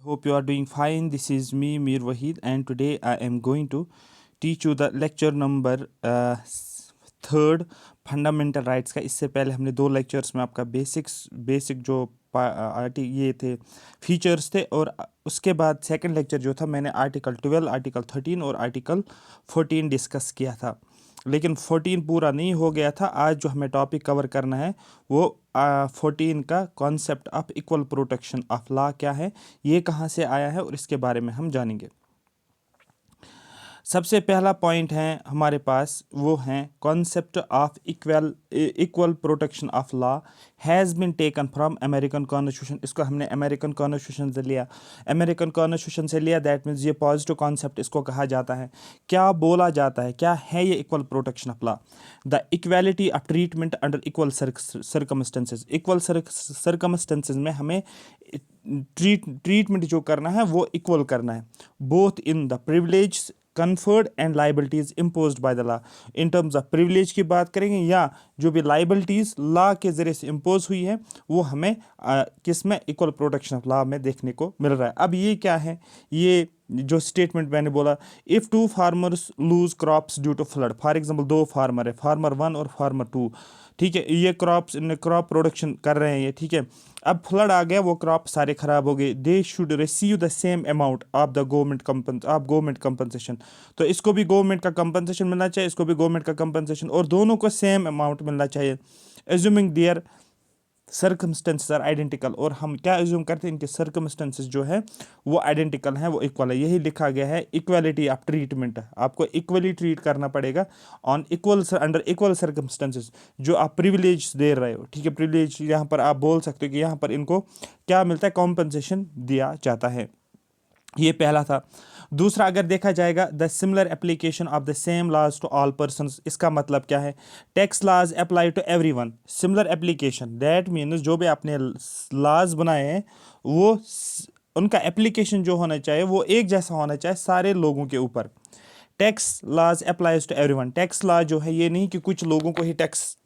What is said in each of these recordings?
Hope you are doing fine. This is me, Mir Wahid, and today I am going to teach you the lecture number third fundamental rights का। इससे पहले हमने दो lectures में आपका basic जो arty ये थे फीचर्स थे, और उसके बाद सेकंड लेक्चर जो था मैंने आर्टिकल 12, आर्टिकल 13 और आर्टिकल 14 डिस्कस किया था, लेकिन 14 पूरा नहीं हो गया था। आज जो हमें टॉपिक कवर करना है वो 14 का concept of equal protection of law क्या है, ये कहाँ से आया है, और इसके बारे में हम जानेंगे। सबसे पहला पॉइंट है हमारे पास, वो हैं concept of equal protection of law has been taken from American constitution. इसको हमने अमेरिकन कॉन्स्टिट्यूशन से लिया। अमेरिकन कॉन्स्टिट्यूशन से लिया, दैट मीन्स ये पॉजिटिव कॉन्सेप्ट इसको कहा जाता है। क्या बोला जाता है, क्या है ये equal protection of law? The equality of treatment under equal circumstances. Equal circumstances में हमें ट्रीटमेंट जो करना है वो इक्वल करना है, both in the privilege conferred and liabilities imposed by the law. In terms of privilege की बात करेंगे, या जो भी लाइबिलिटीज़ लॉ के ज़रिए से इम्पोज हुई है वो हमें किस में, इक्वल प्रोटेक्शन ऑफ लॉ में देखने को मिल रहा है। अब ये क्या है, ये जो स्टेटमेंट मैंने बोला, if two farmers lose crops due to flood, for example दो फार्मर है, फार्मर 1 और फार्मर 2, ठीक है, ये क्रॉप प्रोडक्शन कर रहे हैं ये, ठीक है। अब फ्लड आ गया, वो क्रॉप सारे खराब हो गए, they should receive the same amount of the government compensation. तो इसको भी गवर्नमेंट का कंपनसेशन मिलना चाहिए, इसको भी गवर्नमेंट का कंपनसेशन, और दोनों को सेम अमाउंट मिलना चाहिए, assuming their circumstances are identical. और हम क्या एज्यूम करते हैं, इनके सर्कमस्टेंसेस जो है वो आइडेंटिकल हैं, वो इक्वल है। यही लिखा गया है, इक्वालिटी ऑफ ट्रीटमेंट, आपको इक्वली ट्रीट करना पड़ेगा on equal under equal circumstances. जो आप प्रिविलेज दे रहे हो, ठीक है, प्रिविलेज यहाँ पर आप बोल सकते हो कि यहाँ पर इनको क्या मिलता है, कॉम्पनसेशन दिया जाता है। ये पहला था। दूसरा, अगर देखा जाएगा, the similar application of the same laws to all persons. इसका मतलब क्या है, tax laws apply to everyone. Similar application that means जो भी आपने लॉज बनाए हैं वो उनका एप्लीकेशन जो होना चाहिए वो एक जैसा होना चाहिए सारे लोगों के ऊपर। Tax laws applies to everyone. Tax law जो है ये नहीं कि कुछ लोगों को ही टैक्स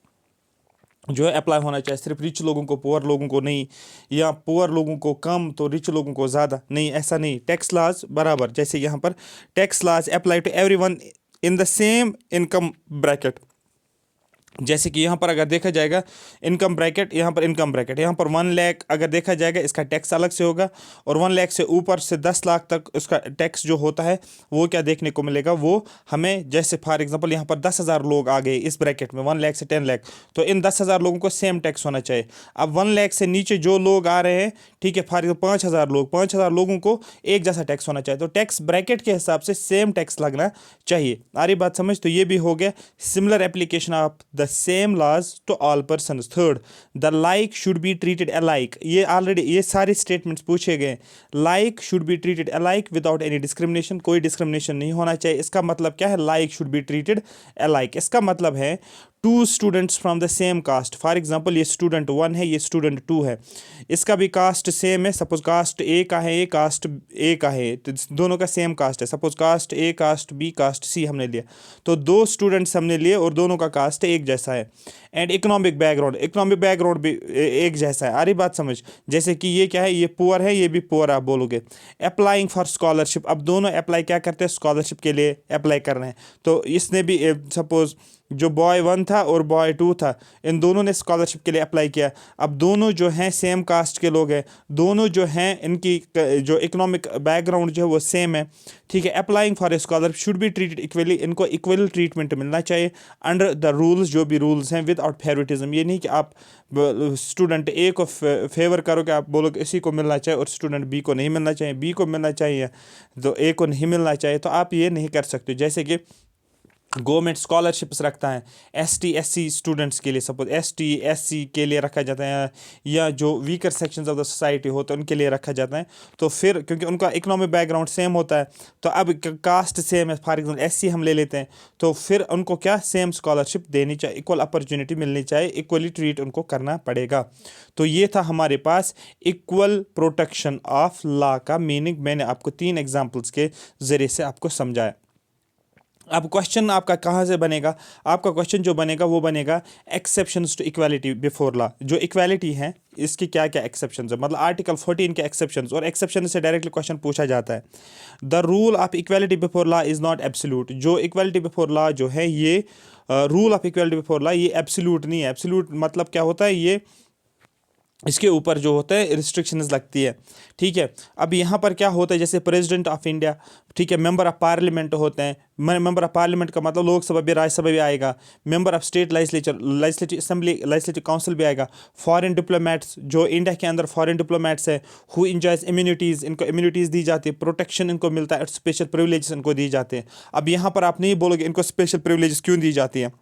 जो है अप्लाई होना चाहिए, सिर्फ रिच लोगों को, पुअर लोगों को नहीं, या पुअर लोगों को कम तो रिच लोगों को ज़्यादा नहीं, ऐसा नहीं। टैक्स लॉज बराबर, जैसे यहाँ पर tax laws apply to everyone in the same income bracket. जैसे कि यहाँ पर अगर देखा जाएगा इनकम ब्रैकेट, यहाँ पर इनकम ब्रैकेट, यहाँ पर 1 लाख अगर देखा जाएगा इसका टैक्स अलग से होगा, और 1 लाख से ऊपर से 10 लाख तक उसका टैक्स जो होता है वो क्या देखने को मिलेगा, वो हमें, जैसे फॉर एग्जांपल यहाँ पर 10,000 लोग आ गए इस ब्रैकेट में, 1 लाख से 10 लाख, तो इन 10,000 लोगों को सेम टैक्स होना चाहिए। अब 1 लाख से नीचे जो लोग आ रहे हैं, ठीक है, फॉर एग्जाम्पल 5,000 लोगों को एक जैसा टैक्स होना चाहिए, तो टैक्स ब्रैकेट के हिसाब से सेम टैक्स लगना चाहिए। आ रही बात समझ? तो ये भी हो गया similar application of the same laws to all persons. Third, the like should be treated alike. ये ऑलरेडी ये सारे स्टेटमेंट्स पूछे गए। Like should be treated alike without any discrimination, कोई डिस्क्रिमिनेशन नहीं होना चाहिए। इसका मतलब क्या है, like should be treated alike, इसका मतलब है two students from the same caste. For example ये स्टूडेंट 1 है, ये स्टूडेंट 2 है, इसका भी कास्ट सेम है। सपोज कास्ट ए का है, ये कास्ट ए का है, तो दोनों का सेम कास्ट है। सपोज कास्ट ए, कास्ट बी, कास्ट सी हमने लिया, तो 2 स्टूडेंट्स हमने लिए और दोनों का कास्ट एक जैसा है। एंड इकोनॉमिक बैकग्राउंड भी एक जैसा है। आ रही बात समझ? जैसे कि ये क्या है, ये पुअर है, ये भी पुअर, आप बोलोगे। अप्लाइंग फॉर स्कॉलरशिप, अब दोनों अप्लाई क्या करते हैं, स्कॉलरशिप के लिए अप्लाई कर रहे हैं। तो इसने भी सपोज जो बॉय 1 था और बॉय 2 था, इन दोनों ने स्कॉलरशिप के लिए अप्लाई किया। अब दोनों जो हैं सेम कास्ट के लोग हैं, दोनों जो हैं इनकी जो इकोनॉमिक बैकग्राउंड जो है वो सेम है, ठीक है। Applying for a scholarship should be treated equally, इनको इक्वल ट्रीटमेंट मिलना चाहिए अंडर द रूल्स, जो भी रूल्स हैं, विदाउट फेवरेटिज्म। ये नहीं कि आप स्टूडेंट ए को फेवर करोगे, आप बोलोगे इसी को मिलना चाहिए और स्टूडेंट बी को नहीं मिलना चाहिए, बी को मिलना चाहिए तो ए को नहीं मिलना चाहिए, तो आप ये नहीं कर सकते। जैसे कि गवर्नमेंट स्कॉलरशिप्स रखता है ST SC स्टूडेंट्स के लिए, सपोज ST SC के लिए रखा जाता है, या जो weaker sections of the society होते हैं उनके लिए रखा जाता है। तो फिर क्योंकि उनका इकोनॉमिक बैकग्राउंड सेम होता है, तो अब कास्ट सेम है, फॉर एग्जाम्पल SC हम ले लेते हैं, तो फिर उनको क्या सेम स्कॉलरशिप देनी चाहिए, इक्वल अपॉर्चुनिटी मिलनी चाहिए, इक्वली ट्रीट उनको करना पड़ेगा। तो ये था हमारे पास इक्वल प्रोटेक्शन ऑफ लॉ का मीनिंग। मैंने आपको 3 एग्जाम्पल्स के ज़रिए से आपको समझाया। अब क्वेश्चन आपका कहाँ से बनेगा, आपका क्वेश्चन जो बनेगा वो बनेगा exceptions to equality before law. जो इक्वालिटी है, इसकी क्या क्या एक्सेप्शन है, मतलब आर्टिकल 14 के एक्सेप्शन, और एक्सेप्शन से डायरेक्टली क्वेश्चन पूछा जाता है। The rule of equality before law is not absolute, जो इक्वालिटी बिफोर लॉ जो है ये rule of equality before law ये एब्सोल्यूट नहीं है। एब्सोल्यूट मतलब क्या होता है, ये इसके ऊपर जो होता है रिस्ट्रिक्शंस लगती है, ठीक है। अब यहाँ पर क्या होता है, जैसे प्रेसिडेंट ऑफ इंडिया, ठीक है, मेंबर ऑफ पार्लियामेंट होते हैं। मेंबर ऑफ पार्लियामेंट का मतलब लोकसभा भी राज्यसभा भी आएगा। Member of state legislative assembly legislative council भी आएगा। फॉरेन डिप्लोमेट्स, जो इंडिया के अंदर फॉरेन डिप्लोमेट्स है, हु इंजॉयज इम्यूनिटीज़, इनको इम्यूनिटीज़ दी जाती है, प्रोटेक्शन इनको मिलता है, स्पेशल प्रिविलेजेस इनको दी जाते हैं। अब यहाँ पर आप नहीं बोलोगे इनको स्पेशल प्रिविलेजेस क्यों दी जाती है,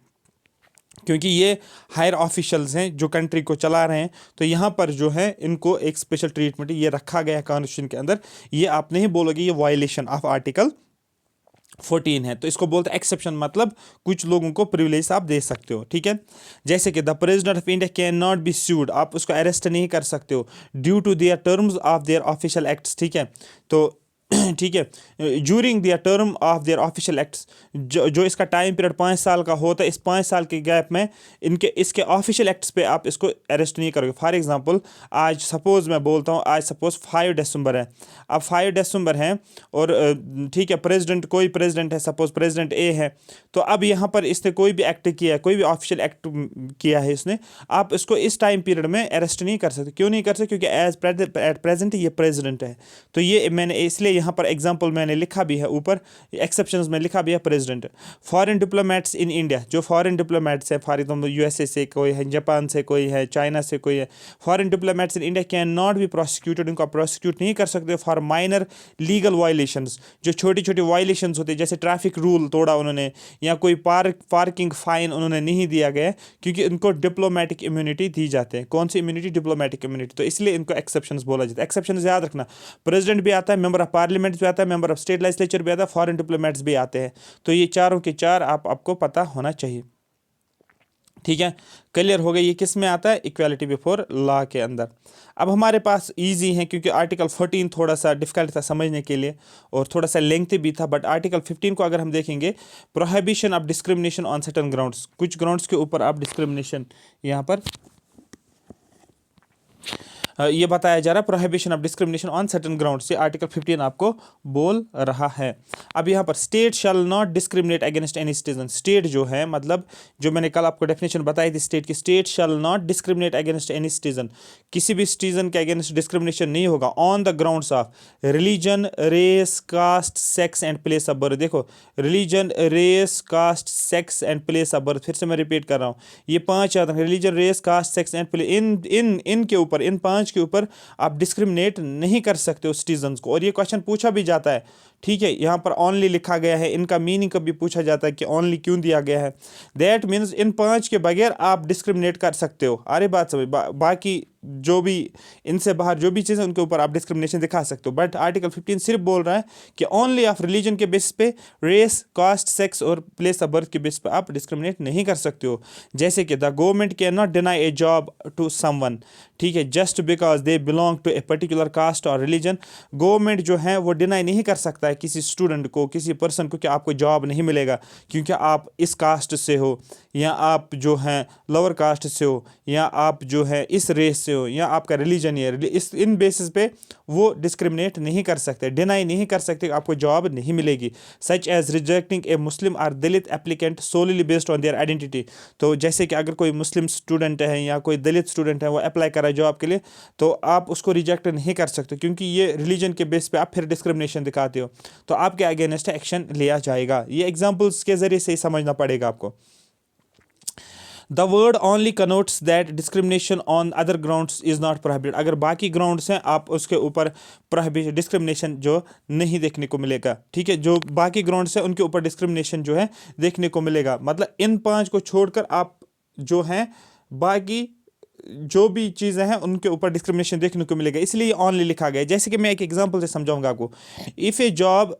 क्योंकि ये हायर ऑफिशियल्स हैं जो कंट्री को चला रहे हैं, तो यहाँ पर जो है इनको एक स्पेशल ट्रीटमेंट ये रखा गया है कॉन्स्टिट्यूशन के अंदर। ये आप नहीं बोलोगे ये वायलेशन ऑफ आर्टिकल 14 है, तो इसको बोलते हैं एक्सेप्शन, मतलब कुछ लोगों को प्रिविलेज आप दे सकते हो, ठीक है। जैसे कि the president of India can not be sued, आप उसको अरेस्ट नहीं कर सकते हो due to their terms of their official acts, ठीक है। तो ठीक है, during their term of their official acts, जो इसका टाइम पीरियड 5 साल का होता है, इस 5 साल के गैप में इसके ऑफिशियल एक्ट्स पे आप इसको अरेस्ट नहीं करोगे। फॉर एग्जांपल, आज सपोज मैं बोलता हूँ, आज सपोज 5 दिसंबर है, अब 5 दिसंबर है और ठीक है, प्रेसिडेंट कोई प्रेसिडेंट है, सपोज प्रेसिडेंट ए है, तो अब यहाँ पर इसने कोई भी एक्ट किया है, कोई भी ऑफिशियल एक्ट किया है इसने, आप इसको इस टाइम पीरियड में अरेस्ट नहीं कर सकते। क्यों नहीं कर सकते, क्योंकि एट प्रेजेंट ये प्रेसिडेंट है। तो ये मैंने इसलिए यहाँ पर एग्जांपल मैंने लिखा भी है ऊपर, एक्सेप्शंस में लिखा भी है president. Foreign diplomats in India, जो फॉरेन डिप्लोमेट्स है, फॉर एग्जांपल यूएसए से कोई है, जापान से कोई है, चाइना से कोई है, foreign diplomats in India can not be prosecuted, इनको प्रोसिक्यूट नहीं कर सकते फॉर माइनर लीगल वायलेशंस, जो छोटी छोटी वायलेशंस होते हैं, जैसे ट्रैफिक रूल तोड़ा उन्होंने, या कोई पार्किंग फाइन उन्होंने नहीं दिया गया, क्योंकि इनको डिप्लोमेटिक इम्यूनिटी दी जाती है। कौन सी इम्यूनिटी, डिप्लोमेटिक इम्यूनिटी, तो इसलिए इनको एक्सेप्शंस बोला जाता है। एक्सेप्शन याद रखना, प्रेसिडेंट भी आता है, मेंबर ऑफ पार्लियामेंट भी आता है, मेंबर ऑफ स्टेट लेजिस्लेचर भी आता है, फॉरेन डिप्लोमेट्स भी आते हैं। तो ये चारों के चार आपको पता होना चाहिए, ठीक है। क्लियर हो गया, ये किस में आता है, इक्वालिटी बिफोर लॉ के अंदर। अब हमारे पास इजी है, क्योंकि आर्टिकल 14 थोड़ा सा डिफिकल्ट था समझने के लिए और थोड़ा सा लेंथी भी था, बट आर्टिकल 15 को अगर हम देखेंगे, prohibition of discrimination on certain grounds, कुछ ग्राउंड्स के ऊपर आप डिस्क्रिमिनेशन यहाँ पर ये बताया जा रहा है, prohibition of discrimination on certain ground से आर्टिकल 15 आपको बोल रहा है। अब यहाँ पर state shall not discriminate against any citizen, state जो है मतलब जो मैंने कल आपको डेफिनेशन बताई थी स्टेट की, state shall not discriminate against any citizen, किसी भी सिटीजन के अगेंस्ट डिस्क्रिमिनेशन नहीं होगा on the grounds of religion, race, caste, sex and place of birth. देखो, religion, race, caste, sex and place of birth, फिर से मैं रिपीट कर रहा हूँ, ये 5 याद रखना, religion, race, caste, sex and place, इनके ऊपर, इन 5 के ऊपर आप डिस्क्रिमिनेट नहीं कर सकते हो सिटीजन्स को। और ये क्वेश्चन पूछा भी जाता है, ठीक है, यहाँ पर ओनली लिखा गया है, इनका मीनिंग कभी पूछा जाता है कि ओनली क्यों दिया गया है, दैट मीन्स इन 5 के बगैर आप डिस्क्रिमिनेट कर सकते हो। अरे बात समझ, बाकी जो भी इनसे बाहर जो भी चीज़ें उनके ऊपर आप डिस्क्रिमिनेशन दिखा सकते हो, बट आर्टिकल 15 सिर्फ बोल रहा है कि ओनली ऑफ रिलीजन के बेस पे, रेस, कास्ट, सेक्स और प्लेस ऑफ बर्थ के बेस पे आप डिस्क्रिमिनेट नहीं कर सकते हो। जैसे कि the government can not deny a job to someone, ठीक है, just because they belong to a particular caste और रिलीजन। गवर्नमेंट जो है वो डिनाई नहीं कर सकता है किसी स्टूडेंट को, किसी पर्सन को, कि आपको जॉब नहीं मिलेगा क्योंकि आप इस कास्ट से हो, या आप जो हैं लोअर कास्ट से हो, या आप जो है इस रेस से हो, या आपका रिलीजन है, इस इन बेसिस पे वो डिस्क्रिमिनेट नहीं कर सकते, डिनाई नहीं कर सकते, आपको जॉब नहीं मिलेगी। Such as rejecting a Muslim और Dalit applicant solely based on their identity. तो जैसे कि अगर कोई मुस्लिम स्टूडेंट है या कोई दलित स्टूडेंट है, वो अप्लाई कर रहा है जॉब के लिए, तो आप उसको रिजेक्ट नहीं कर सकते, क्योंकि ये रिलीजन के बेस पे आप फिर डिस्क्रिमिनेशन दिखाते हो, तो आपके अगेंस्ट एक्शन लिया जाएगा। ये एग्जाम्पल्स के जरिए से ही समझना पड़ेगा आपको। The word only connotes that discrimination on other grounds is not prohibited, अगर बाकी ग्राउंड्स हैं आप उसके ऊपर प्रोहिबिशन, डिस्क्रिमिनेशन जो नहीं देखने को मिलेगा, ठीक है, जो बाकी ग्राउंड्स हैं उनके ऊपर डिस्क्रिमिनेशन जो है देखने को मिलेगा। मतलब इन 5 को छोड़कर आप जो हैं बाकी जो भी चीज़ें हैं उनके ऊपर डिस्क्रिमिनेशन देखने को मिलेगा, इसलिए ऑनली लिखा गया है। जैसे कि मैं एक एग्जांपल से समझाऊंगा आपको, if A job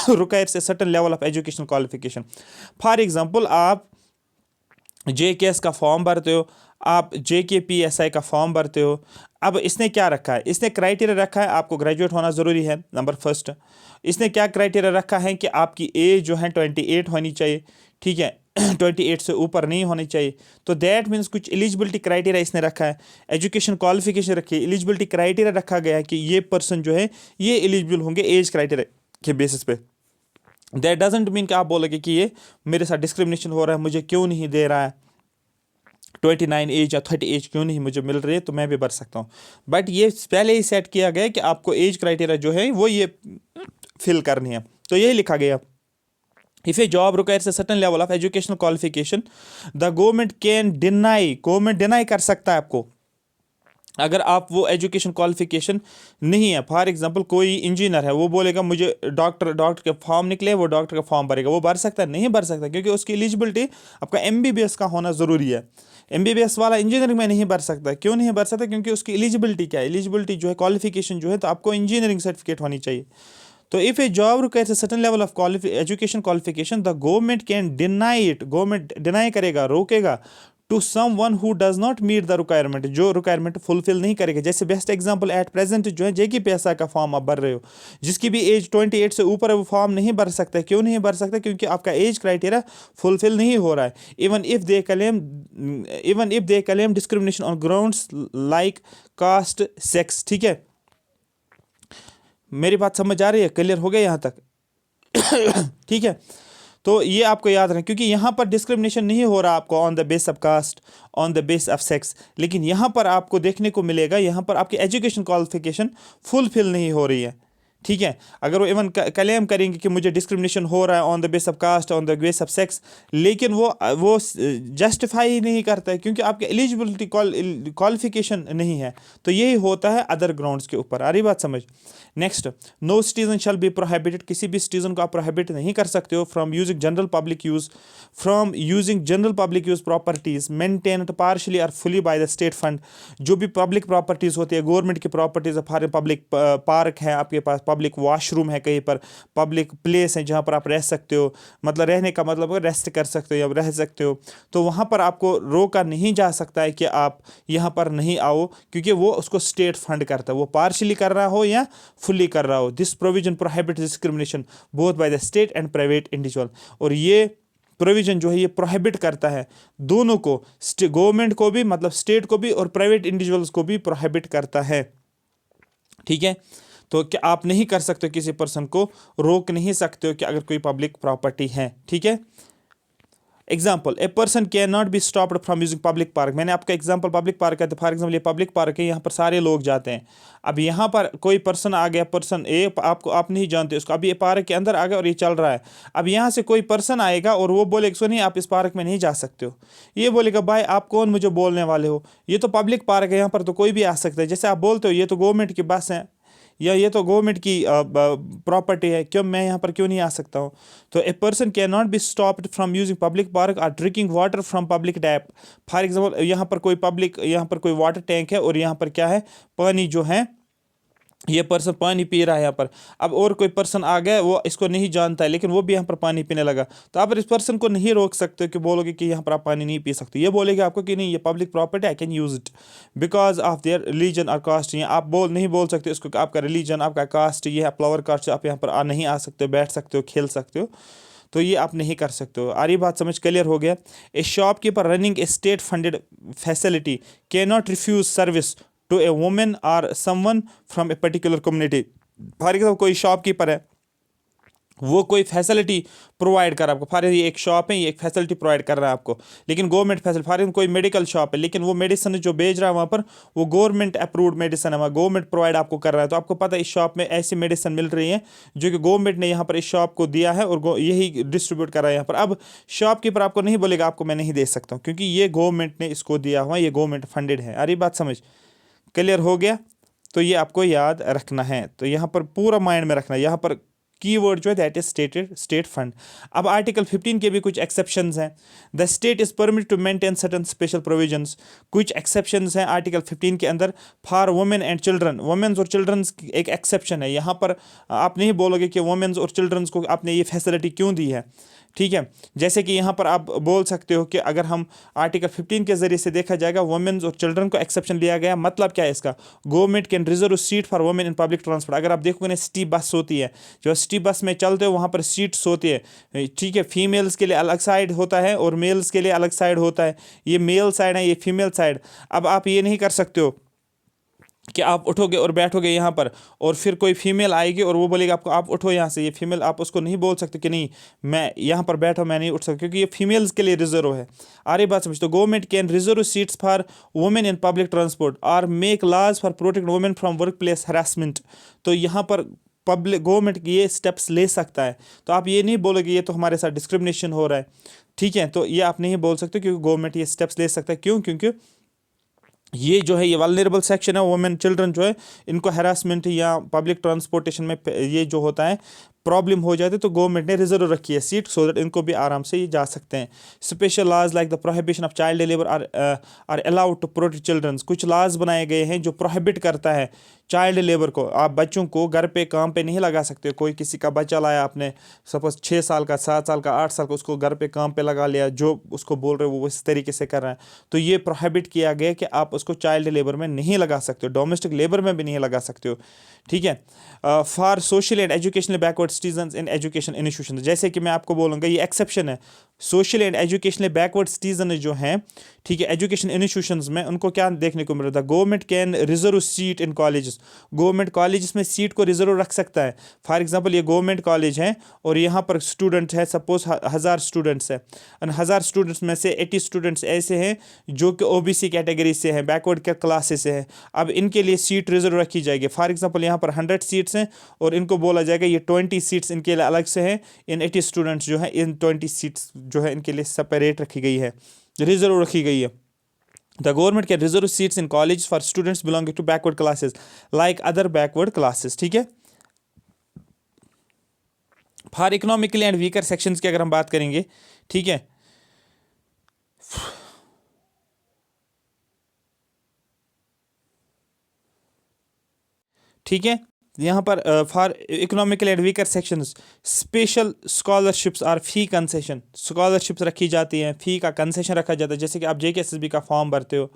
requires a certain level of educational qualification, for example आप JKS का फॉर्म भरते हो, आप JKPSI का फॉर्म भरते हो, अब इसने क्या रखा है, इसने क्राइटेरिया रखा है आपको ग्रेजुएट होना ज़रूरी है, नंबर फर्स्ट। इसने क्या क्राइटेरिया रखा है कि आपकी एज जो है 28 होनी चाहिए, ठीक है 28 से ऊपर नहीं होनी चाहिए। तो दैट मीन्स कुछ एलिजिबिलिटी क्राइटेरिया इसने रखा है, एजुकेशन क्वालिफिकेशन रखी है, एलिजिबिलिटी क्राइटेरिया रखा गया है कि ये पर्सन जो है ये एलिजिबल होंगे एज क्राइटेरिया के बेसिस पे। दैट डजेंट मीन कि आप बोलोगे कि ये मेरे साथ डिस्क्रिमिनेशन हो रहा है, मुझे क्यों नहीं दे रहा है 29 एज या 30 एज क्यों नहीं मुझे मिल रही है, तो मैं भी भर सकता हूँ। बट ये पहले ही सेट किया गया कि आपको एज क्राइटेरिया जो है वो ये फिल करनी है, तो यही लिखा गया। If a job requires a certain level of educational qualification, the government can deny, government deny कर सकता है आपको अगर आप वो एजुकेशन क्वालिफिकेशन नहीं है। फॉर एग्जांपल कोई इंजीनियर है, वो बोलेगा मुझे डॉक्टर के फॉर्म निकले, वो डॉक्टर का फॉर्म भरेगा, वो भर सकता है? नहीं भर सकता, क्योंकि उसकी एलिजिबिलिटी आपका एमबीबीएस का होना ज़रूरी है। एमबीबीएस वाला इंजीनियरिंग में नहीं भर सकता। क्यों नहीं भर सकता? क्योंकि उसकी एलिजिबिलिटी क्या है, एलिजिबिलिटी जो है क्वालिफिकेशन जो है, तो आपको इंजीनियरिंग सर्टिफिकेट होनी चाहिए। तो if a job requires a certain level of education qualification, the government can deny it, government deny करेगा, रोकेगा to someone who does not meet the requirement, जो रिक्वायरमेंट फुलफिल नहीं करेगा। जैसे बेस्ट एग्जांपल एट प्रेजेंट जो है जेकी PSI का फॉर्म आप भर रहे हो, जिसकी भी एज 28 से ऊपर है, वो फॉर्म नहीं भर सकता। क्यों नहीं भर सकता? क्योंकि आपका एज क्राइटेरिया फुलफिल नहीं हो रहा है। Even if they claim discrimination on grounds like caste, sex. ठीक है, मेरी बात समझ आ रही है? क्लियर हो गया यहाँ तक? ठीक है, तो ये आपको याद रखें, क्योंकि यहाँ पर डिस्क्रिमिनेशन नहीं हो रहा आपको on the base of caste, on the base of sex, लेकिन यहाँ पर आपको देखने को मिलेगा, यहाँ पर आपकी एजुकेशन क्वालिफिकेशन फुलफिल नहीं हो रही है। ठीक है, अगर वो इवन क्लेम करेंगे कि मुझे डिस्क्रिमिनेशन हो रहा है on the base of caste, on the base of sex, लेकिन वो जस्टिफाई ही नहीं करता है, क्योंकि आपकी एलिजिबिलिटी क्वालिफिकेशन नहीं है। तो यही होता है अदर ग्राउंड्स के ऊपर। आ रही बात समझ? Next, no citizen shall be prohibited, किसी भी सिटीजन को आप प्रोहिबिट नहीं कर सकते हो from using general public use properties maintained partially और fully by the state fund. जो भी पब्लिक प्रॉपर्टीज होती है, गवर्नमेंट की प्रॉपर्टीज, फॉर पब्लिक पार्क है आपके पास, पब्लिक वॉशरूम है, कहीं पर पब्लिक प्लेस है जहाँ पर आप रह सकते हो, मतलब रहने का मतलब रेस्ट कर सकते हो या रह सकते हो, तो वहाँ पर आपको रोका नहीं जा सकता है कि आप यहाँ पर नहीं आओ, क्योंकि वो उसको स्टेट फंड करता है, वो पार्शली कर रहा हो या फुल्ली कर रहा हो। This provision prohibit discrimination both bye the state and private individual. और ये प्रोविजन जो है ये प्रोहिबिट करता है दोनों को, गवर्नमेंट को भी, मतलब स्टेट को भी, और प्राइवेट इंडिविजुअल्स को भी प्रोहिबिट करता है। ठीक है, तो क्या आप नहीं कर सकते, किसी पर्सन को रोक नहीं सकते हो कि अगर कोई पब्लिक प्रॉपर्टी है। ठीक है, example, A person can not be stopped from using public park. मैंने आपका एग्जाम्पल पब्लिक पार्क है, तो फॉर एग्जाम्पल ये पब्लिक पार्क है, यहाँ पर सारे लोग जाते हैं। अब यहाँ पर कोई पर्सन आ गया, पर्सन ए, आपको आप नहीं जानते उसको, अभी ये पार्क के अंदर आ गया और ये चल रहा है। अब यहाँ से कोई पर्सन आएगा और वो बोलेगा सुनिए आप इस पार्क में नहीं जा सकते हो। ये बोलेगा भाई आप कौन मुझे बोलने वाले हो, ये तो पब्लिक पार्क है, यहाँ पर तो कोई भी आ सकता है। जैसे आप बोलते हो ये तो गवर्नमेंट की बस है या ये तो गवर्नमेंट की प्रॉपर्टी है, क्यों मैं यहाँ पर क्यों नहीं आ सकता हूँ? तो a person can not be stopped from using public park और drinking water from public tap. For example यहाँ पर कोई वाटर टैंक है और यहाँ पर क्या है, पानी जो है, ये पर्सन पानी पी रहा है यहाँ पर। अब और कोई पर्सन आ गया, वो इसको नहीं जानता है, लेकिन वो भी यहाँ पर पानी पीने लगा, तो आप इस पर्सन को नहीं रोक सकते कि बोलोगे कि यहाँ पर आप पानी नहीं पी सकते। ये बोलेगा आपको कि नहीं ये public property, I can use it because of their religion और कास्ट। ये आप नहीं बोल सकते इसको कि आपका रिलीजन, आपका कास्ट ये है, फ्लावर कास्ट, आप यहाँ पर नहीं आ सकते हो, बैठ सकते हो, खेल सकते हो, तो ये आप नहीं कर सकते हो। आ रही बात समझ? क्लियर हो गया? A shopkeeper running a state funded facility can not refuse service to a women और someone from a particular community. For example कोई शॉपकीपर है, वो कोई फैसिलिटी प्रोवाइड कर रहा है आपको, फॉर ये एक शॉप है, ये एक फैसिलिटी प्रोवाइड कर रहा है आपको, लेकिन गवर्नमेंट फैसिलिटी। फॉर कोई मेडिकल शॉप है, लेकिन वो मेडिसिन जो बेच रहा है वहाँ पर वो गवर्नमेंट अप्रूव्ड मेडिसिन है, वहाँ गवर्नमेंट प्रोवाइड आपको कर रहा है। तो आपको पता है इस शॉप में ऐसी मेडिसिन मिल रही है जो कि गवर्नमेंट ने यहाँ पर इस शॉप को दिया है और यही डिस्ट्रीब्यूट कर रहा है यहाँ पर। अब शॉपकीपर आपको नहीं बोलेगा आपको मैं नहीं दे सकता हूँ, क्योंकि ये गवर्नमेंट ने इसको दिया हुआ, ये गवर्नमेंट फंडेड है। आ रही बात समझ? क्लियर हो गया? तो ये आपको याद रखना है, तो यहाँ पर पूरा माइंड में रखना है। यहाँ पर कीवर्ड जो है दैट इज स्टेट फंड। अब आर्टिकल 15 के भी कुछ एक्सेप्शंस हैं। The state is permitted to maintain certain special provisions. कुछ एक्सेप्शंस हैं आर्टिकल 15 के अंदर for women and children. Womens और चिल्ड्रंस एक एक्सेप्शन है। यहाँ पर आप नहीं बोलोगे कि वुमेन्स और चिल्ड्रंस को आपने ये फैसिलिटी क्यों दी है, ठीक है। जैसे कि यहाँ पर आप बोल सकते हो कि अगर हम आर्टिकल 15 के जरिए से देखा जाएगा, वुमेन्स और चिल्ड्रन को एक्सेप्शन लिया गया। मतलब क्या है इसका? Government can reserve seat for women in public transport. अगर आप देखोगे ना, सिटी बस होती है, जो सिटी बस में चलते हो वहाँ पर सीट्स होती है, ठीक है। फीमेल्स के लिए अलग साइड होता है और मेल्स के लिए अलग साइड होता है। ये मेल साइड है, ये फीमेल साइड। अब आप ये नहीं कर सकते हो कि आप उठोगे और बैठोगे यहाँ पर, और फिर कोई फीमेल आएगी और वो बोलेगी आपको आप उठो यहाँ से। ये फीमेल, आप उसको नहीं बोल सकते कि नहीं मैं यहाँ पर बैठा, मैं नहीं उठ सकता, क्योंकि ये फीमेल्स के लिए रिजर्व है। आ रही बात समझ? तो government can reserve seats for women in public transport और make laws for protect women from work place harassment. तो यहाँ पर पब्लिक गवर्नमेंट ये स्टेप्स ले सकता है। तो आप ये नहीं बोलोगे ये तो हमारे साथ डिस्क्रिमिनेशन हो रहा है, ठीक है। तो ये आप नहीं बोल सकते, क्योंकि गवर्नमेंट ये स्टेप्स ले सकता है। क्यों? क्योंकि ये जो है, ये वल्नरेबल सेक्शन है, वुमेन चिल्ड्रन जो है, इनको हैरासमेंट या पब्लिक ट्रांसपोर्टेशन में ये जो होता है प्रॉब्लम हो जाती है, तो गवर्नमेंट ने रिजर्व रखी है सीट, सो दैट इनको भी आराम से ये जा सकते हैं। Special laws like the prohibition of child labour are allowed to protect childrens. कुछ लॉज बनाए गए हैं जो प्रोहिबिट करता है चाइल्ड लेबर को। आप बच्चों को घर पे काम पे नहीं लगा सकते। कोई किसी का बच्चा लाया आपने, सपोज 6 साल का, 7 साल का, 8 साल का, उसको घर पे काम पे लगा लिया, जो उसको बोल रहे हो वो इस तरीके से कर रहे हैं, तो ये प्रोहिबिट किया गया कि आप उसको चाइल्ड लेबर में नहीं लगा सकते हो, डोमेस्टिक लेबर में भी नहीं लगा सकते हो, ठीक है। For social and educationally backward citizen in education institution, जैसे कि मैं आपको बोलूँगा ये एक्सेप्शन है। Social and educationally backward citizen जो हैं, ठीक है, एजुकेशन इंस्टीट्यूशंस में उनको क्या देखने को मिल रहा था? Government can reserve seat in colleges. Government colleges में सीट को रिजर्व रख सकता है। फॉर एग्जांपल ये गवर्नमेंट कॉलेज है और यहाँ पर स्टूडेंट है, सपोज 1000 स्टूडेंट्स है, और 1000 स्टूडेंट्स में से 80 स्टूडेंट्स ऐसे हैं जो कि ओबीसी कैटेगरी से हैं, बैकवर्ड के क्लासेस से हैं। अब इनके लिए सीट रिजर्व रखी जाएगी। फॉर एग्जाम्पल यहाँ पर 100 सीट्स हैं और इनको बोला जाएगा ये 20 सीट्स इनके लिए अलग से हैं। इन 80 स्टूडेंट्स जो है, इन 20 सीट्स जो है इनके लिए सेपरेट रखी गई है, रिजर्व रखी गई है। The government can reserve seats in college for students belonging to backward classes like other backward classes, ठीक है। For economically and weaker sections की अगर हम बात करेंगे, ठीक है, ठीक है, यहाँ पर for economical and weaker sections special scholarships और फी कंसेशन, स्कॉलरशिप्स रखी जाती हैं, फी का कंसेशन रखा जाता है। जैसे कि आप जेकेएसएसबी का फॉर्म भरते हो,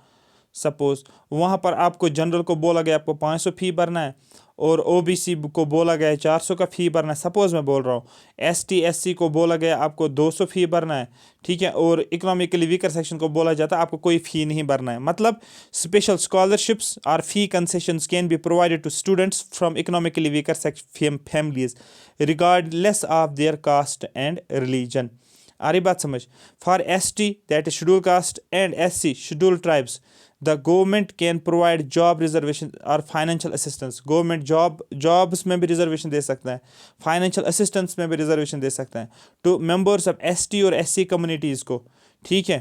सपोज वहाँ पर आपको जनरल को बोला गया आपको 500 फी भरना है, और ओबीसी को बोला गया है 400 का फी भरना है, सपोज मैं बोल रहा हूँ। एसटी एससी को बोला गया आपको 200 फी भरना है, ठीक है। और इकोनॉमिकली वीकर सेक्शन को बोला जाता है आपको कोई फी नहीं भरना है। मतलब स्पेशल स्कॉलरशिप्स और fee concessions can be provided to students from economically weaker families regardless of their caste and religion. आ रही बात समझ? For ST that is schedule caste and SC schedule tribes the government can provide job reservation और financial assistance. Government jobs में भी reservation दे सकता है, फाइनेंशियल असिस्टेंस में भी रिजर्वेशन दे सकता है टू मेंबर्स ऑफ एसटी और एससी कम्युनिटीज़ को, ठीक है,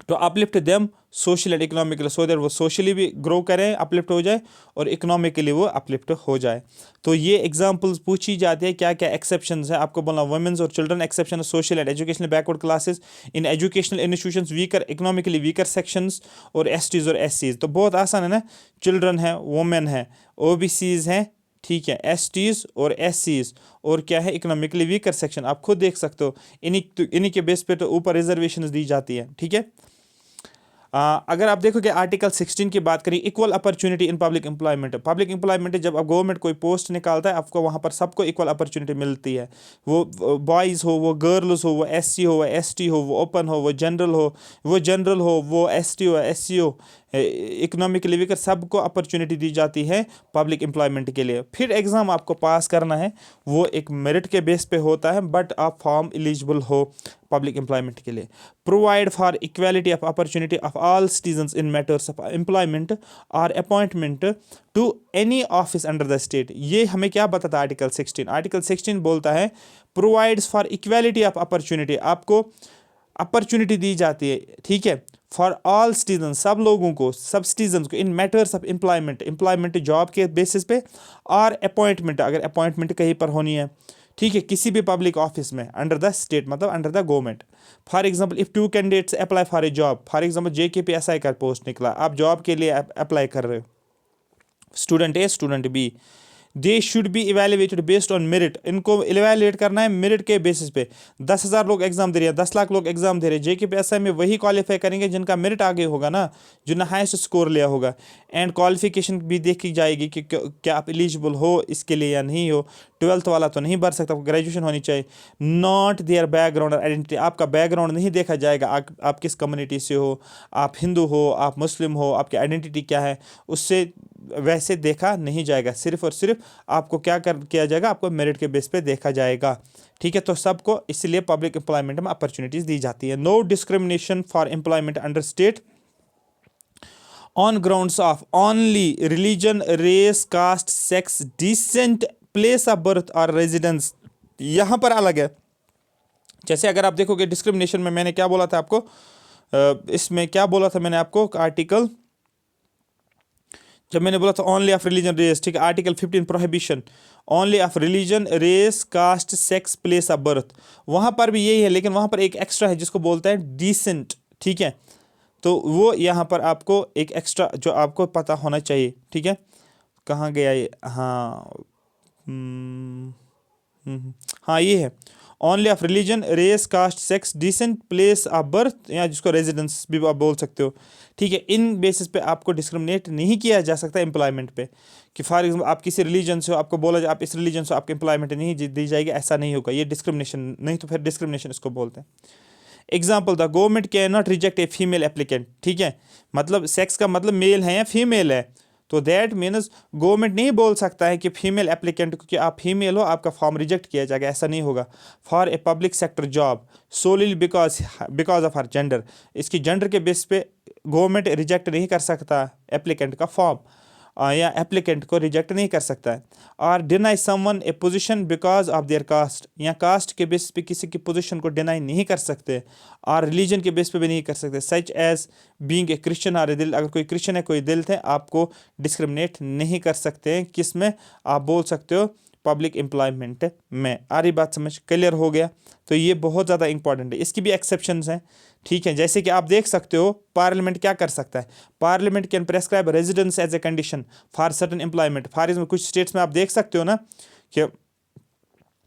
to uplift them social and economically, so that वो सोशली भी ग्रो करें, अपलिफ्ट हो जाए, और इकोनॉमिकली वो अपलिफ्ट हो जाए। तो ये एग्जांपल्स पूछी जाती है क्या क्या एक्सेप्शंस है। आपको बोलना वुमेन्स और चिल्ड्रन एक्सेप्शन है, social and educational backward classes in educational institutions, weaker economically weaker sections, और एसटीज और एससीज। तो बहुत आसान है ना, चिल्ड्रन है, वुमेन है, ओबीसीज हैं, ठीक है, एसटीज और एससीज, और क्या है इकोनॉमिकली वीकर सेक्शन। आप खुद देख सकते हो, इन्हीं के बेस पे तो ऊपर रिजर्वेशन दी जाती है, ठीक है। अगर आप देखोगे आर्टिकल 16 की बात करें, equal opportunity in public employment. Public employment जब अब गवर्नमेंट कोई पोस्ट निकालता है, आपको वहाँ पर सबको इक्वल अपॉर्चुनिटी मिलती है। वो बॉयज़ हो, वो गर्ल्स हो, वो एससी हो, वो एसटी हो, वो ओपन हो, वो जनरल हो, वो एसटी हो, एससी हो, इकोनॉमिकली वीकर, सबको अपॉर्चुनिटी दी जाती है पब्लिक एम्प्लॉयमेंट के लिए। फिर एग्ज़ाम आपको पास करना है, वो एक मेरिट के बेस पे होता है, बट आप फॉर्म एलिजिबल हो पब्लिक एम्प्लॉयमेंट के लिए। Provide for equality of opportunity of all citizens in matters of employment और appointment to any office under the state. ये हमें क्या बताता है आर्टिकल 16? आर्टिकल 16 बोलता है provides for equality of opportunity, आपको अपॉर्चुनिटी दी जाती है, ठीक है, फॉर ऑल सिटीजन, सब लोगों को, सब सिटीजन को, इन मैटर्स ऑफ एम्प्लॉयमेंट जॉब के बेसिस पे, और अपॉइंटमेंट, अगर अपॉइंटमेंट कहीं पर होनी है, ठीक है, किसी भी पब्लिक ऑफिस में अंडर द स्टेट, मतलब under the government. For example if 2 candidates apply for a job, for example JKPSI का पोस्ट निकला, आप जॉब के लिए अप्लाई कर रहे हो, student A student B, they should be evaluated based on merit, इनको इवेल्युएट करना है मेरिट के बेसिस पे। 10,000 लोग एग्जाम दे रहे हैं, 10 लाख लोग एग्जाम दे रहे हैं, JKPSI में वही क्वालिफाई करेंगे जिनका मेरिट आगे होगा ना, जिन्होंने हाईएस्ट स्कोर लिया होगा। एंड क्वालिफिकेशन भी देखी जाएगी कि क्या आप एलिजिबल हो इसके लिए या नहीं हो। 12th वाला तो नहीं भर सकता, ग्रेजुएशन होनी चाहिए। नॉट देयर बैकग्राउंड और आइडेंटिटी, आपका बैकग्राउंड नहीं देखा जाएगा, आप किस कम्युनिटी से हो, आप हिंदू हो, आप मुस्लिम हो, आपकी आइडेंटिटी क्या है, उससे वैसे देखा नहीं जाएगा। सिर्फ और सिर्फ आपको क्या किया जाएगा, आपको मेरिट के बेस पे देखा जाएगा। ठीक है, तो सबको इसलिए पब्लिक एम्प्लॉयमेंट में अपॉर्चुनिटीज दी जाती है। No discrimination for employment under state on grounds of only religion, race, caste, sex, descent, place of birth और रेजिडेंस, यहाँ पर अलग है। जैसे अगर आप देखोगे डिस्क्रिमिनेशन में मैंने क्या बोला था आपको, इसमें क्या बोला था मैंने आपको आर्टिकल, जब मैंने बोला था ओनली ऑफ रिलीजन रेस, ठीक है, article 15 prohibition only of religion race caste sex place of birth, वहाँ पर भी यही है, लेकिन वहाँ पर एक एक्स्ट्रा है जिसको बोलते हैं डिसेंट। ठीक है, तो वो यहाँ पर आपको एक एक्स्ट्रा जो आपको पता होना चाहिए। ठीक है, कहाँ गया ये, हाँ हाँ ये है only of religion race caste sex descent place of birth, या जिसको रेजिडेंस भी आप बोल सकते हो। ठीक है, इन बेसिस पे आपको डिस्क्रिमिनेट नहीं किया जा सकता एम्प्लॉयमेंट पे, कि फॉर एग्जाम्पल आप किसी रिलीजन से हो, आपको बोला जाए आप इस रिलीजन से, आपको एम्प्लॉयमेंट नहीं दी जाएगी, ऐसा नहीं होगा, ये डिस्क्रिमिनेशन नहीं, तो फिर डिस्क्रिमिनेशन इसको बोलते हैं। Example, the government can not reject a female applicant. ठीक है, मतलब सेक्स का मतलब मेल है या फीमेल है, तो दैट मीन्स गवर्नमेंट नहीं बोल सकता है कि फीमेल एप्लीकेंट क्योंकि आप फीमेल हो आपका फॉर्म रिजेक्ट किया जाएगा, ऐसा नहीं होगा। For a public sector job solely because of her gender, इसकी जेंडर के बेस पे गवर्नमेंट रिजेक्ट नहीं कर सकता एप्लीकेंट का फॉर्म, या एप्लीकेंट को रिजेक्ट नहीं कर सकता है। और deny someone A position because of their cast, या कास्ट के बेस पे किसी की पोजीशन को डिनाई नहीं कर सकते, और रिलीजन के बेस पे भी नहीं कर सकते। Such as being a Christian और ए दिल, अगर कोई क्रिश्चियन है कोई दिल थे, आपको डिस्क्रिमिनेट नहीं कर सकते हैं, किस में आप बोल सकते हो, पब्लिक एम्प्लॉयमेंट में। आरी बात समझ क्लियर हो गया, तो ये बहुत ज़्यादा इंपॉर्टेंट है, इसकी भी एक्सेप्शंस हैं। ठीक है, जैसे कि आप देख सकते हो पार्लियामेंट क्या कर सकता है, parliament can prescribe residence as a condition for certain employment. For example कुछ स्टेट्स में आप देख सकते हो ना कि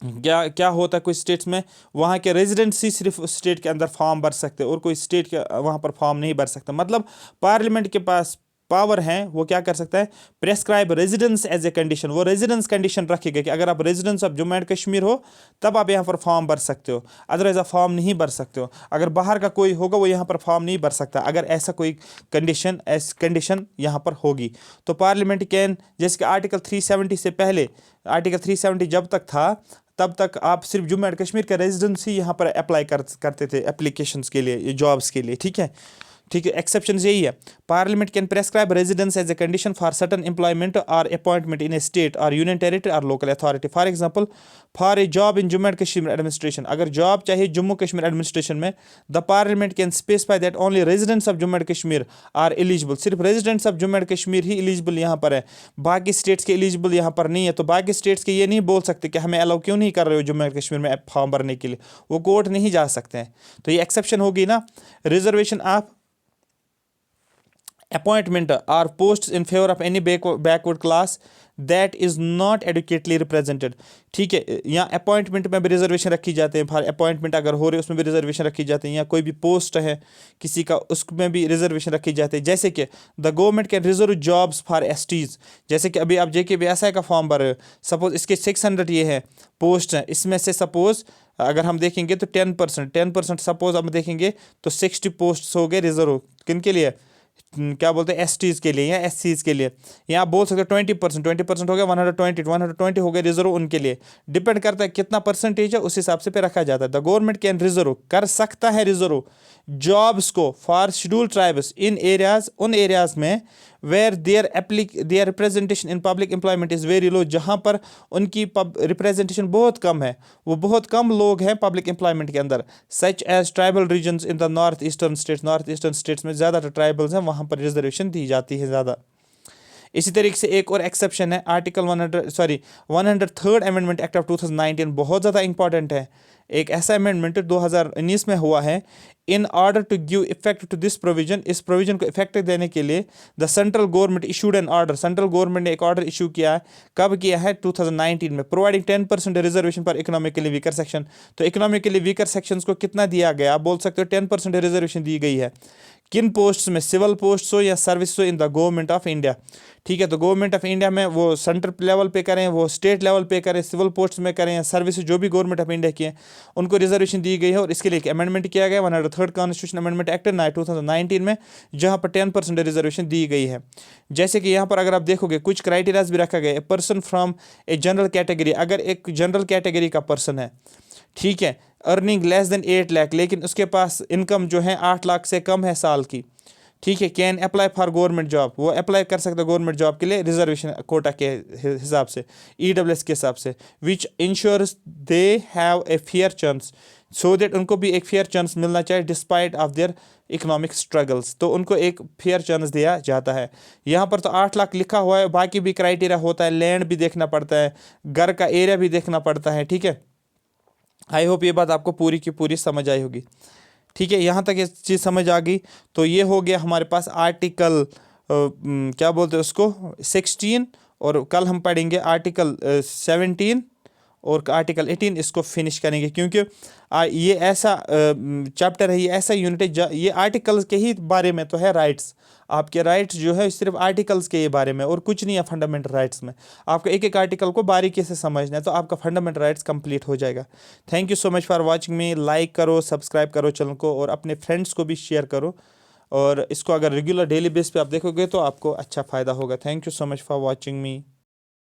क्या क्या होता है, कुछ स्टेट्स में वहाँ के रेजिडेंसी सिर्फ उस स्टेट के अंदर फॉर्म भर सकते हैं और कोई स्टेट के वहाँ पर फॉर्म नहीं भर सकता। मतलब पार्लियामेंट के पास पावर है, वो क्या कर सकता है, prescribe residence as a condition, वो रेजिडेंस कंडीशन रखेगा कि अगर आप residence of Jammu and Kashmir हो तब आप यहाँ पर फॉर्म भर सकते हो, अदरवाइज आप फॉर्म नहीं भर सकते हो। अगर बाहर का कोई होगा वो यहाँ पर फॉर्म नहीं भर सकता, अगर ऐसा कोई कंडीशन यहाँ पर होगी। तो पार्लियामेंट कैन, जैसे कि आर्टिकल 370 से पहले, आर्टिकल 370 जब तक था तब तक आप सिर्फ जम्मू एंड कश्मीर का रेजिडेंसी यहाँ पर अप्लाई करते थे एप्लीकेशंस के लिए, जॉब्स के लिए। ठीक है, ठीक है, एक्सेप्शन यही है। Parliament can prescribe residence as a condition for certain employment और अपॉइंटमेंट इन ए स्टेट और यूनियन टेरिटरी और local authority. For example, for a job in Jammu and Kashmir administration, अगर जॉब चाहिए जम्मू कश्मीर एडमिनिस्ट्रेशन में, the parliament can specify that only residents of Jammu and Kashmir are eligible, सिर्फ residents of Jammu and Kashmir ही eligible यहाँ पर है, बाकी स्टेट्स के एलिजिबल यहाँ पर नहीं है। तो बाकी स्टेट्स के ये नहीं बोल सकते कि हमें अलाउ क्यों नहीं कर रहे हो जम्मू एंड कश्मीर में फॉर्म भरने के लिए, वो कोर्ट नहीं जा सकते हैं। तो ये एक्सेप्शन होगी ना। Reservation of appointment or posts in favor of any backward class that is not adequately represented। ठीक है, यहाँ अपॉइंटमेंट में भी रिजर्वेशन रखी जाते हैं, फॉर अपॉइंटमेंट अगर हो रहे उसमें भी रिजर्वेशन रखी जाती है, या कोई भी पोस्ट है किसी का उसमें भी रिजर्वेशन रखी जाती है। जैसे कि the government can reserve jobs for STs, जैसे कि अभी आप JKPSI का फॉर्म भर रहे हो, सपोज इसके 600 ये है पोस्ट हैं, इसमें से सपोज अगर हम देखेंगे तो 10% सपोज हम देखेंगे तो 60 पोस्ट हो गए रिजर्व, किन के लिए, क्या बोलते हैं, एसटीज के लिए या एससीज के लिए। यहाँ आप बोल सकते हो 20% हो गया, 120 हो गए रिजर्व उनके लिए। डिपेंड करता है कितना परसेंटेज है, उस हिसाब से पे रखा जाता है। द गवर्नमेंट कैन रिजर्व, कर सकता है रिजर्व जॉब्स को for scheduled tribes in areas, उन एरियाज में where their representation in public employment is very low, जहाँ पर उनकी रिप्रेजेंटेशन बहुत कम है, वो बहुत कम लोग हैं पब्लिक एम्प्लॉयमेंट के अंदर। Such as tribal regions in the north eastern states में ज़्यादातर ट्राइबल्स हैं, वहाँ पर रिजर्वेशन दी जाती है ज़्यादा। इसी तरीके से एक और एक्सेप्शन है article 103rd amendment act of 2019, बहुत ज़्यादा इंपॉर्टेंट है। एक ऐसा अमेंडमेंट 2019 में हुआ है। In order to give effect to this provision, इस प्रोविजन को इफेक्ट देने के लिए the central government issued an order, central government ने एक ऑर्डर इशू किया है। कब किया है? 2019 में। प्रोवाइडिंग 10% रिजर्वेशन पर इकोनॉमिकली वीकर सेक्शन, तो इकोनॉमिकली वीकर सेक्शंस को कितना दिया गया? आप बोल सकते हो 10% रिजर्वेशन दी गई है। किन पोस्ट्स में? सिविल पोस्ट हो या सर्विस हो in the government of India. ठीक है, तो गवर्नमेंट ऑफ इंडिया में वो सेंटर लेवल पे करें, वो स्टेट लेवल पे करें, सिविल पोस्ट में करें या सर्विस जो भी गवर्नमेंट ऑफ इंडिया की है, उनको रिजर्वेशन दी गई है। और इसके लिए एक अमेंडमेंट किया गया 103rd कॉन्स्टिट्यूशन अमेंडमेंट एक्ट 2019 में, जहां पर 10% रिजर्वेशन दी गई है। जैसे कि यहाँ पर अगर आप देखोगे कुछ क्राइटेरियाज भी रखा गया है। Person from a general category, अगर एक जनरल कैटेगरी का पर्सन है, ठीक है, अर्निंग लेस देन 8 लाख, लेकिन उसके पास इनकम जो है 8 लाख से कम है साल की, ठीक है, can apply for government job, वो अप्लाई कर सकता है गवर्नमेंट जॉब के लिए रिजर्वेशन कोटा के हिसाब से, ईडब्ल्यूएस के हिसाब से, which ensures they have a fair chance, so that उनको भी एक फेयर चांस मिलना चाहिए despite of their economic struggles, तो उनको एक फेयर चांस दिया जाता है। यहाँ पर तो 8 लाख लिखा हुआ है, बाकी भी क्राइटेरिया होता है, लैंड भी देखना पड़ता है, घर का एरिया भी देखना पड़ता है। ठीक है, आई होप ये बात आपको पूरी की पूरी समझ आई होगी। ठीक है, यहाँ तक ये चीज़ समझ आ गई। तो ये हो गया हमारे पास आर्टिकल क्या बोलते हैं उसको 16, और कल हम पढ़ेंगे आर्टिकल 17 और आर्टिकल 18, इसको फिनिश करेंगे, क्योंकि ये ऐसा चैप्टर है, ये ऐसा यूनिट है, ये आर्टिकल्स के ही बारे में तो है। राइट्स, आपके राइट्स जो है सिर्फ आर्टिकल्स के ये बारे में और कुछ नहीं है फंडामेंटल राइट्स में। आपको एक एक आर्टिकल को बारीकी से समझना है, तो आपका फंडामेंटल राइट्स कंप्लीट हो जाएगा। Thank you so much for watching me. Like करो, सब्सक्राइब करो चैनल को, और अपने फ्रेंड्स को भी शेयर करो, और इसको अगर रेगुलर डेली बेस पे आप देखोगे तो आपको अच्छा फ़ायदा होगा। Thank you so much for watching me.